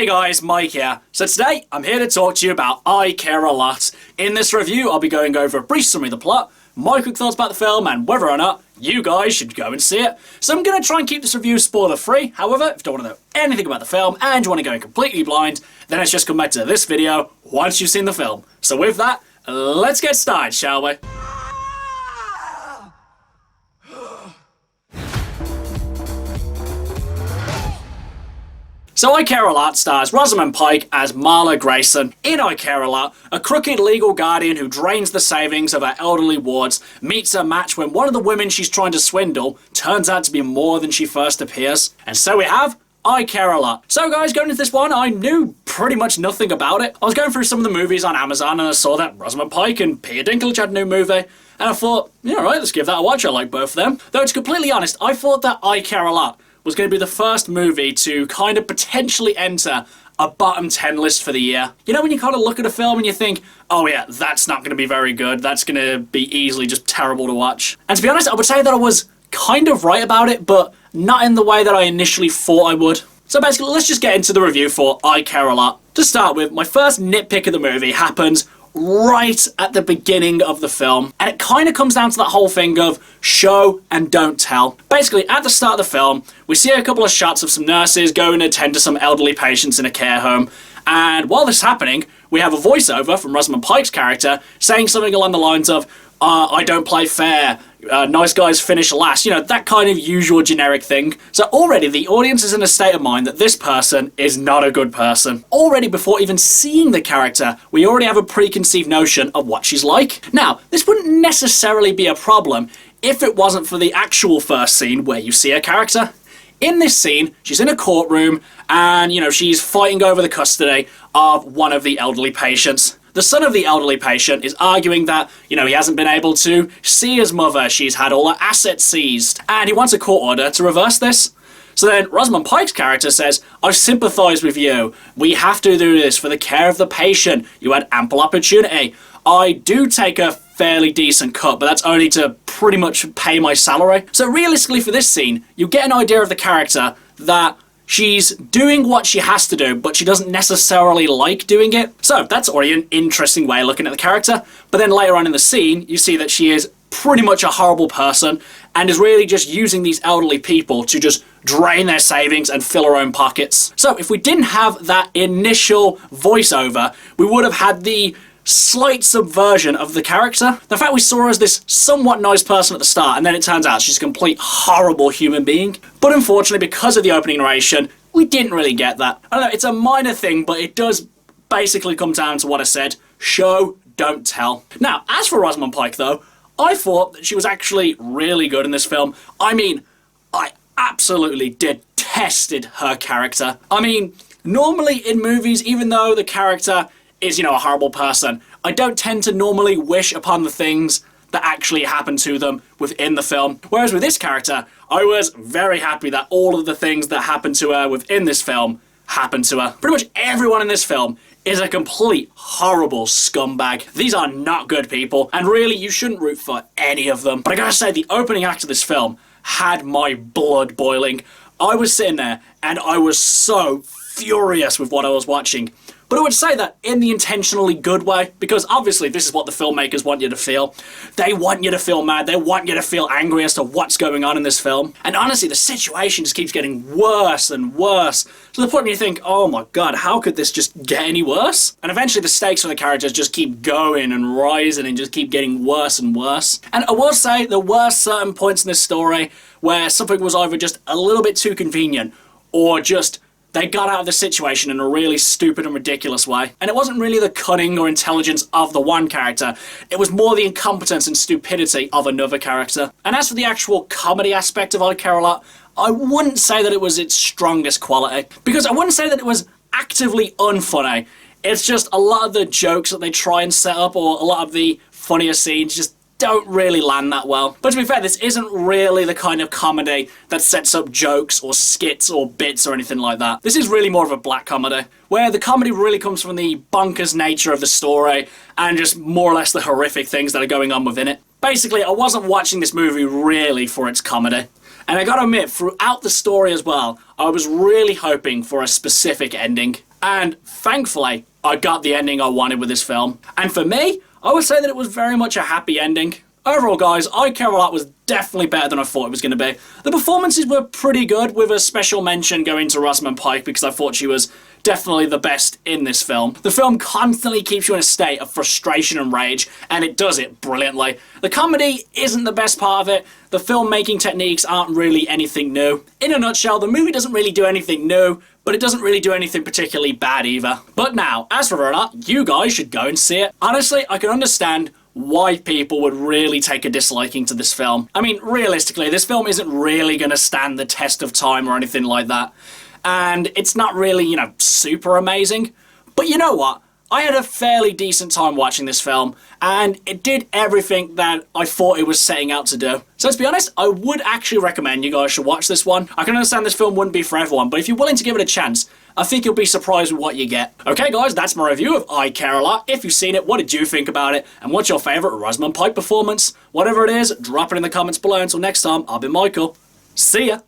Hey guys, Mike here. So today, I'm here to talk to you about I Care A Lot. In this review, I'll be going over a brief summary of the plot, my quick thoughts about the film, and whether or not you guys should go and see it. So I'm going to try and keep this review spoiler-free. However, if you don't want to know anything about the film and you want to go in completely blind, then let's just come back to this video once you've seen the film. So with that, let's get started, shall we? So I Care A Lot stars Rosamund Pike as Marla Grayson. In I Care A Lot, a crooked legal guardian who drains the savings of her elderly wards meets her match when one of the women she's trying to swindle turns out to be more than she first appears. And so we have I Care A Lot. So guys, going into this one, I knew pretty much nothing about it. I was going through some of the movies on Amazon and I saw that Rosamund Pike and Peter Dinklage had a new movie. And I thought, yeah, alright, let's give that a watch. I like both of them. Though to be completely honest, I thought that I Care A Lot was going to be the first movie to kind of potentially enter a bottom 10 list for the year. You know when you kind of look at a film and you think, oh yeah, that's not going to be very good, that's going to be easily just terrible to watch. And to be honest, I would say that I was kind of right about it, but not in the way that I initially thought I would. So basically, let's just get into the review for I Care A Lot. To start with, my first nitpick of the movie happens right at the beginning of the film, and it kind of comes down to that whole thing of show and don't tell. Basically, at the start of the film, we see a couple of shots of some nurses going to attend to some elderly patients in a care home, and while this is happening, we have a voiceover from Rosamund Pike's character saying something along the lines of, I don't play fair, nice guys finish last, you know, that kind of usual generic thing. So already the audience is in a state of mind that this person is not a good person. Already before even seeing the character, we already have a preconceived notion of what she's like. Now, this wouldn't necessarily be a problem if it wasn't for the actual first scene where you see a character. In this scene, she's in a courtroom and, you know, she's fighting over the custody of one of the elderly patients. The son of the elderly patient is arguing that, you know, he hasn't been able to see his mother, she's had all her assets seized, and he wants a court order to reverse this. So then Rosamund Pike's character says, I sympathise with you, we have to do this for the care of the patient, you had ample opportunity. I do take a fairly decent cut, but that's only to pretty much pay my salary. So realistically for this scene, you get an idea of the character that she's doing what she has to do, but she doesn't necessarily like doing it. So that's already an interesting way of looking at the character. But then later on in the scene, you see that she is pretty much a horrible person and is really just using these elderly people to just drain their savings and fill her own pockets. So if we didn't have that initial voiceover, we would have had the slight subversion of the character. The fact we saw her as this somewhat nice person at the start, and then it turns out she's a complete horrible human being. But unfortunately, because of the opening narration, we didn't really get that. I don't know, it's a minor thing, but it does basically come down to what I said. Show, don't tell. Now, as for Rosamund Pike though, I thought that she was actually really good in this film. I mean, I absolutely detested her character. I mean, normally in movies, even though the character is, you know, a horrible person, I don't tend to normally wish upon the things that actually happen to them within the film. Whereas with this character, I was very happy that all of the things that happened to her within this film happened to her. Pretty much everyone in this film is a complete horrible scumbag. These are not good people, and really you shouldn't root for any of them. But I gotta say, the opening act of this film had my blood boiling. I was sitting there and I was so furious with what I was watching. But I would say that in the intentionally good way, because obviously this is what the filmmakers want you to feel. They want you to feel mad, they want you to feel angry as to what's going on in this film. And honestly, the situation just keeps getting worse and worse, to the point where you think, oh my god, how could this just get any worse? And eventually the stakes for the characters just keep going and rising and just keep getting worse and worse. And I will say there were certain points in this story where something was either just a little bit too convenient, or just they got out of the situation in a really stupid and ridiculous way. And it wasn't really the cunning or intelligence of the one character, it was more the incompetence and stupidity of another character. And as for the actual comedy aspect of I Care A Lot, I wouldn't say that it was its strongest quality, because I wouldn't say that it was actively unfunny. It's just a lot of the jokes that they try and set up, or a lot of the funnier scenes, just don't really land that well. But to be fair, this isn't really the kind of comedy that sets up jokes or skits or bits or anything like that. This is really more of a black comedy, where the comedy really comes from the bonkers nature of the story and just more or less the horrific things that are going on within it. Basically, I wasn't watching this movie really for its comedy. And I gotta admit, throughout the story as well, I was really hoping for a specific ending. And thankfully, I got the ending I wanted with this film. And for me, I would say that it was very much a happy ending. Overall, guys, I Care a Lot was definitely better than I thought it was going to be. The performances were pretty good, with a special mention going to Rosamund Pike because I thought she was definitely the best in this film. The film constantly keeps you in a state of frustration and rage, and it does it brilliantly. The comedy isn't the best part of it. The filmmaking techniques aren't really anything new. In a nutshell, the movie doesn't really do anything new, but it doesn't really do anything particularly bad either. But now, as for whether or not you guys should go and see it, honestly, I can understand why people would really take a disliking to this film. I mean, realistically, this film isn't really going to stand the test of time or anything like that. And it's not really, you know, super amazing. But you know what? I had a fairly decent time watching this film, and it did everything that I thought it was setting out to do. So to be honest, I would actually recommend you guys should watch this one. I can understand this film wouldn't be for everyone, but if you're willing to give it a chance, I think you'll be surprised with what you get. Okay guys, that's my review of I Care a Lot. If you've seen it, what did you think about it? And what's your favourite Rosamund Pike performance? Whatever it is, drop it in the comments below. Until next time, I've been Michael. See ya!